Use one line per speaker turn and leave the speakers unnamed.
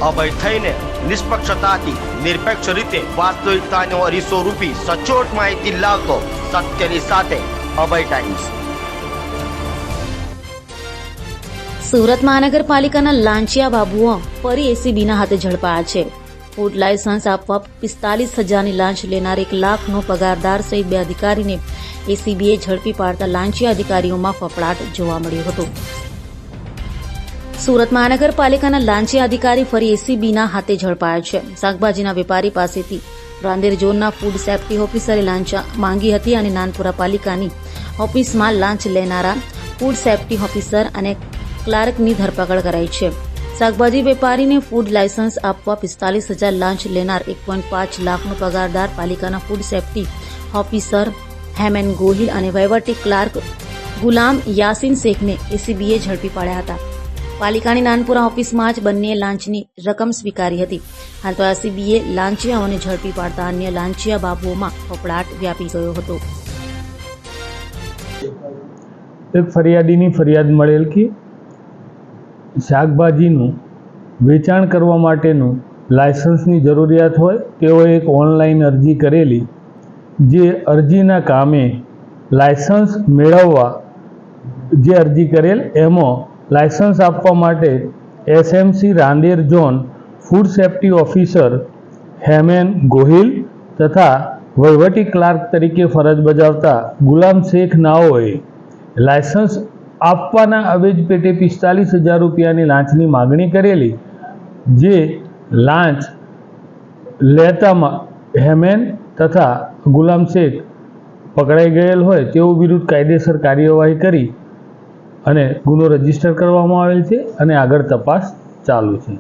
અભય થઈને નિષ્પક્ષતાથી નિરપેક્ષ રીતે વાસ્તવિકતાનો અરીસો રૂપી સચોટ માહિતી લાવતો સત્યની સાથે અભય ટાઈમ્સ।
સુરત મહાનગરપાલિકાના લાંચિયા બાબુઓ ફરી એસીબીના હાથે ઝડપાયા છે। ફૂડ લાયસન્સ આપવા 45,000ની લાંચ લેનાર 1 લાખનો પગારદાર સહિત 2 અધિકારીને એસીબીએ ઝડપી પાડતા લાંચિયા અધિકારીઓમાં ફફડાટ જોવા મળ્યો હતો। સુરત મહાનગરપાલિકાના લાંચિયા અધિકારી ફરી એસીબીના હાથે ઝડપાયા છે। શાકભાજીના વેપારી પાસેથી રાંદેર ઝોનના ફૂડ સેફ્ટી ઓફિસરે લાંચ માંગી હતી અને નાનપુરા પાલિકાની ઓફિસમાં લાંચ લેનારા ફૂડ સેફ્ટી ઓફિસર અને ક્લાર્કની ધરપકડ કરાઈ છે। શાકભાજી વેપારીને ફૂડ લાયસન્સ આપવા 45,000 લાંચ લેનાર 1.5 લાખનો પગારદાર પાલિકાના food safety officer Hemen Gohil અને વહીવટી ક્લાર્ક ગુલામ યાસીન શેખને એસીબીએ ઝડપી પાડ્યા હતા। પાલિકાની નાનપુરા ઓફિસમાં જ બંનેએ લાંચની રકમ સ્વીકારી હતી। હાલ તો એસીબીએ લાંચિયાઓને ઝડપી પાડતા અન્ય લાંચિયા બાબુઓમાં ફફડાટ વ્યાપી ગયો હતો।
એક ફરિયાદીની ફરિયાદ મળેલ કે શાકભાજીનું વેચાણ કરવા માટેનું લાયસન્સની જરૂરિયાત હોય તેઓએ એક ઓનલાઈન અરજી કરેલી, જે અરજીના કામે લાયસન્સ મેળવવા જે અરજી કરેલ એમાં લાયસન્સ આપવા માટે SMC Rander zone food safety officer Hemen Gohil તથા વહીવટી ક્લાર્ક તરીકે ફરજ બજાવતા ગુલામ શેખ નાઓએ લાયસન્સ આપવાના અવેજ પેટે 45,000 રૂપિયાની લાંચની માગણી કરેલી, જે લાંચ લેતામાં હેમેન તથા ગુલામ શેખ પકડાઈ ગયેલ હોય તેઓ વિરુદ્ધ કાયદેસર કાર્યવાહી કરી અને ગુનો રજીસ્ટર કરવામાં આવેલ છે અને આગળ તપાસ ચાલુ છે।